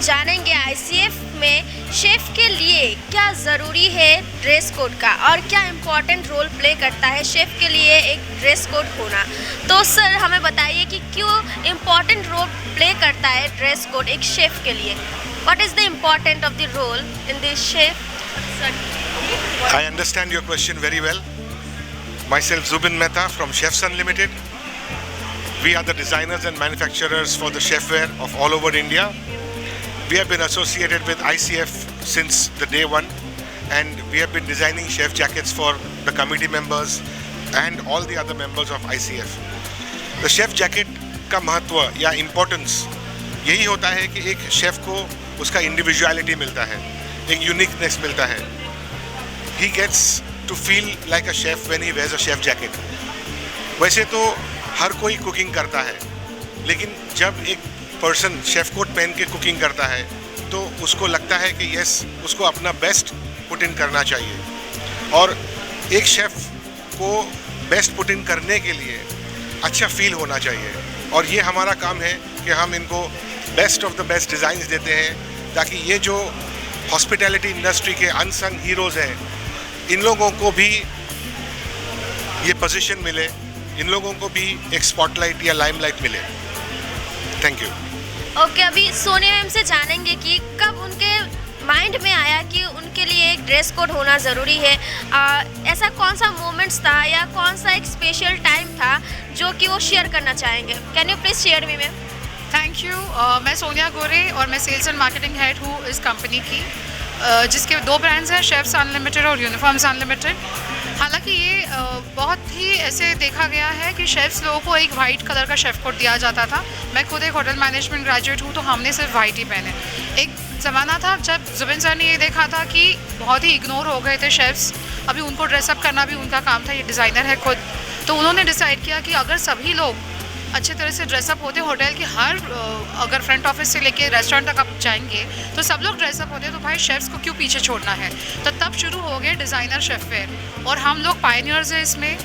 जानेंगे आईसीएफ में शेफ के लिए क्या ज़रूरी है ड्रेस कोड का और क्या इम्पोर्टेंट रोल प्ले करता है शेफ के लिए एक ड्रेस कोड होना। तो सर हमें बताइए कि क्यों इम्पोर्टेंट रोल प्ले करता है ड्रेस कोड एक शेफ के लिए। What is the important of the role in the chef? I understand your question very well. Myself Zubin Mehta from Chefs Unlimited. We are the designers and manufacturers for the chefware of all over India. We have been associated with ICF since the day one, and we have been designing chef jackets for the committee members and all the other members of ICF. The chef jacket का महत्व या importance यही होता है कि एक chef को उसका इंडिविजुअलिटी मिलता है, एक यूनिकनेस मिलता है. He gets to feel like a chef when he wears a chef jacket. वैसे तो हर कोई कुकिंग करता है, लेकिन जब एक पर्सन शेफ कोट पहन के कुकिंग करता है तो उसको लगता है कि यस, उसको अपना बेस्ट पुट इन करना चाहिए. और एक शेफ को बेस्ट पुट इन करने के लिए अच्छा फील होना चाहिए, और ये हमारा काम है कि हम इनको best of the best designs देते हैं ताकि ये जो हॉस्पिटैलिटी इंडस्ट्री के अनसंग हीरोज़ हैं, इन लोगों को भी ये पोजीशन मिले, इन लोगों को भी एक स्पॉटलाइट या लाइमलाइट मिले. Thank you. ओके, अभी सोनिया मैम से जानेंगे कि कब उनके माइंड में आया कि उनके लिए एक ड्रेस कोड होना ज़रूरी है. ऐसा कौन सा मोमेंट्स था या कौन सा एक स्पेशल टाइम था जो कि वो शेयर करना चाहेंगे? Can you please share me ma'am? Thank you. मैं सोनिया गोरे और मैं सेल्स एंड मार्केटिंग हेड हूँ इस कंपनी की, जिसके 2 ब्रांड्स हैं, शेफ्स अनलिमिटेड और यूनिफॉर्म्स अनलिमिटेड. हालांकि ये बहुत ही ऐसे देखा गया है कि शेफ्स लोगों को एक वाइट कलर का शेफ कोट दिया जाता था. मैं खुद एक होटल मैनेजमेंट ग्रेजुएट हूँ, तो हमने सिर्फ वाइट ही पहने. एक ज़माना था जब जुबिन सर ने ये देखा था कि बहुत ही इग्नोर हो गए थे शेफ्स, अभी उनको ड्रेसअप करना भी उनका काम था, ये डिज़ाइनर है खुद. तो उन्होंने डिसाइड किया कि अगर सभी लोग अच्छे तरह से ड्रेसअप होते, होटल की हर अगर फ्रंट ऑफिस से लेके रेस्टोरेंट तक आप जाएंगे तो सब लोग ड्रेसअप होते, तो भाई शेफ्स को क्यों पीछे छोड़ना है. तो तब शुरू हो गए डिज़ाइनर शेफवेयर, और हम लोग पायनियर्स हैं इसमें.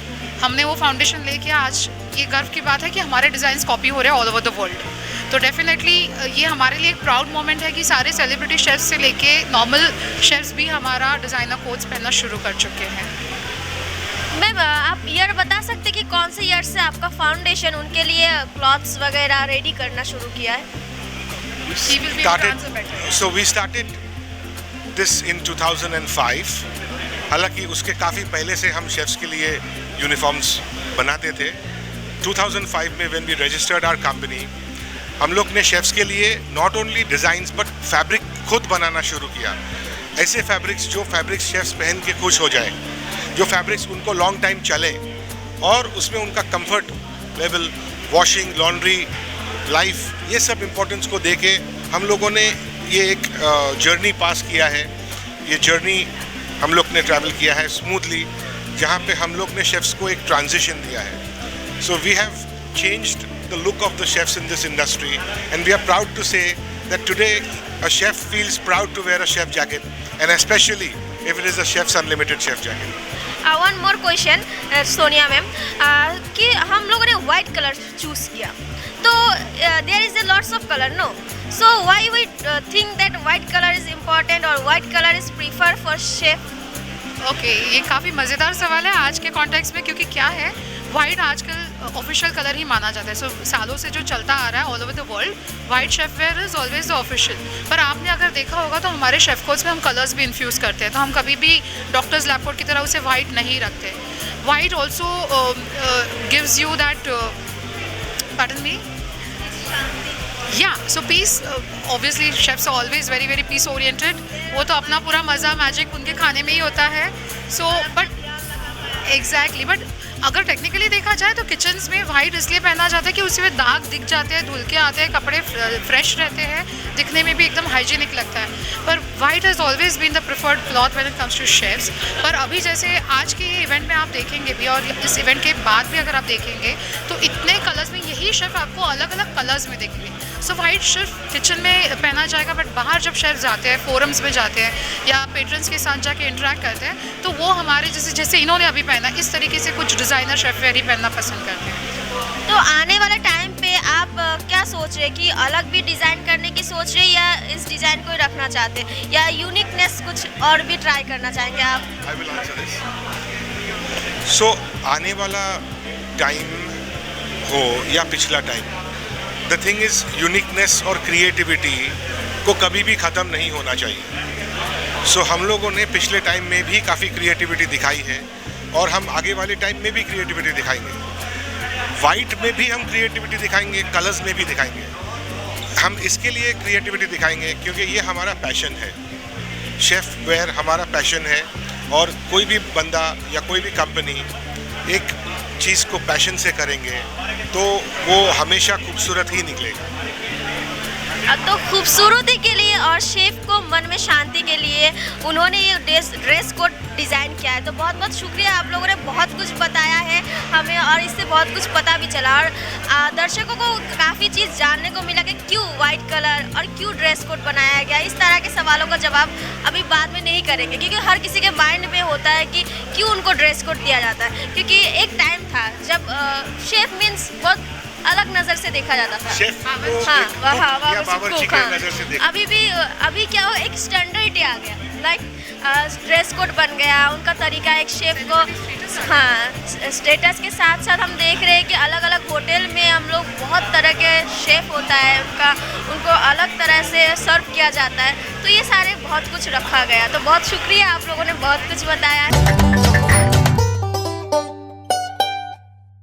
हमने वो फाउंडेशन लेके आज ये गर्व की बात है कि हमारे डिज़ाइंस कॉपी हो रहे हैं ऑल ओवर द वर्ल्ड. तो डेफिनेटली ये हमारे लिए एक प्राउड मोमेंट है कि सारे सेलिब्रिटी शेफ्स से लेके नॉर्मल शेफ्स भी हमारा डिज़ाइनर कोट्स पहनना शुरू कर चुके हैं. मैम आप ईयर बता सकते कि कौन से ईयर से आपका फाउंडेशन उनके लिए क्लॉथ्स वगैरह रेडी करना शुरू किया है? We started this in 2005. हालांकि उसके काफ़ी पहले से हम शेफ्स के लिए यूनिफॉर्म्स बनाते थे. 2005 में when we registered our company, हम लोग ने शेफ्स के लिए not only designs but fabric खुद बनाना शुरू किया. ऐसे फैब्रिक्स जो फैब्रिक्स शेफ्स पहन के खुश हो जाए, जो फैब्रिक्स उनको लॉन्ग टाइम चले और उसमें उनका comfort level, washing, laundry, life, ये सब इम्पोर्टेंस को देके हम लोगों ने ये एक जर्नी पास किया है. ये जर्नी हम लोग ने ट्रैवल किया है स्मूथली, जहाँ पे हम लोग ने शेफ्स को एक ट्रांजिशन दिया है. So we have changed the look of the chefs in this industry, and we are proud to say that today a chef feels proud to wear a chef jacket, and especially if it is a Chefs Unlimited chef jacket. One more question Sonia ma'am, कि हम लोगों ने white colour choose किया, तो there is a lots of color, no? So why we think that white color is important or white color is preferred for chef? Okay, ये काफ़ी मज़ेदार सवाल है आज के कॉन्टेक्स्ट में, क्योंकि क्या है, वाइट आजकल ऑफिशियल कलर ही माना जाता है. सो सालों से जो चलता आ रहा है all over the world, white chefwear is always the official. पर आपने अगर देखा होगा तो हमारे शेफ कोट्स में हम कलर्स भी इन्फ्यूज़ करते हैं, तो हम कभी भी डॉक्टर्स लैब कोट की तरह उसे वाइट नहीं रखते. White also gives you that, pardon me, या so peace. Obviously chefs are always very very peace oriented. वो तो अपना पूरा मज़ा, मैजिक उनके खाने में ही होता है. सो बट एग्जैक्टली, बट अगर टेक्निकली देखा जाए तो किचन्स में वाइट इसलिए पहना जाता है कि उसमें दाग दिख जाते हैं, धुल के आते हैं, कपड़े फ्रेश रहते हैं, दिखने में भी एकदम हाइजीनिक लगता है. पर white has always been the preferred cloth when it comes to chefs. पर अभी जैसे आज के इवेंट में आप देखेंगे भी, और इस इवेंट के बाद भी अगर आप देखेंगे तो इतने कलर्स में यही शेफ आपको अलग अलग कलर्स में देखेंगे. सो वाइट सिर्फ किचन में पहना जाएगा, बट बाहर जब शेफ जाते हैं, फोरम्स में जाते हैं या पेट्रन्स के साथ जाके इंटरेक्ट करते हैं, तो वो हमारे जैसे इन्होंने अभी पहना, इस तरीके से कुछ डिज़ाइनर शेफवेयर ही पहनना पसंद करते हैं. तो आने वाले टाइम पे आप क्या सोच रहे है कि अलग भी डिज़ाइन करने की सोच रहे हैं या इस डिज़ाइन को ही रखना चाहते हैं या यूनिकनेस कुछ और भी ट्राई करना चाहेंगे आप? I will answer this. So, आने वाला टाइम हो या पिछला time, the thing is uniqueness और क्रिएटिविटी को कभी भी ख़त्म नहीं होना चाहिए. सो हम लोगों ने पिछले टाइम में भी काफ़ी क्रिएटिविटी दिखाई है और हम आगे वाले टाइम में भी क्रिएटिविटी दिखाएंगे. वाइट में भी हम क्रिएटिविटी दिखाएंगे, कलर्स में भी दिखाएंगे. हम इसके लिए क्रिएटिविटी दिखाएंगे क्योंकि ये हमारा पैशन है. शेफ वेयर हमारा पैशन है और कोई भी बंदा या कोई भी कंपनी एक चीज़ को पैशन से करेंगे तो वो हमेशा खूबसूरत ही निकलेगा. तो खूबसूरती के लिए और शेफ को मन में शांति के लिए उन्होंने ये ड्रेस कोड डिज़ाइन किया है. तो बहुत बहुत शुक्रिया, आप लोगों ने बहुत कुछ बताया है हमें और इससे बहुत कुछ पता भी चला और दर्शकों को काफ़ी चीज़ जानने को मिला कि क्यों वाइट कलर और क्यों ड्रेस कोड बनाया गया. इस तरह के सवालों का जवाब अभी बाद में नहीं करेंगे क्योंकि हर किसी के माइंड में होता है कि क्यों उनको ड्रेस कोड दिया जाता है. क्योंकि एक टाइम था जब शेफ मीन्स बहुत अलग नज़र से देखा जाता था. शेफ को बावर्ची की नज़र से देखा. अभी क्या हो, एक स्टैंडर्ड आ गया. लाइक ड्रेस कोड बन गया, उनका तरीका एक शेफ को स्टेटस के साथ साथ हम देख रहे हैं कि अलग अलग होटल में हम लोग बहुत तरह के शेफ होता है, उनको अलग तरह से सर्व किया जाता है. तो ये सारे बहुत कुछ रखा गया. तो बहुत शुक्रिया, आप लोगों ने बहुत कुछ बताया.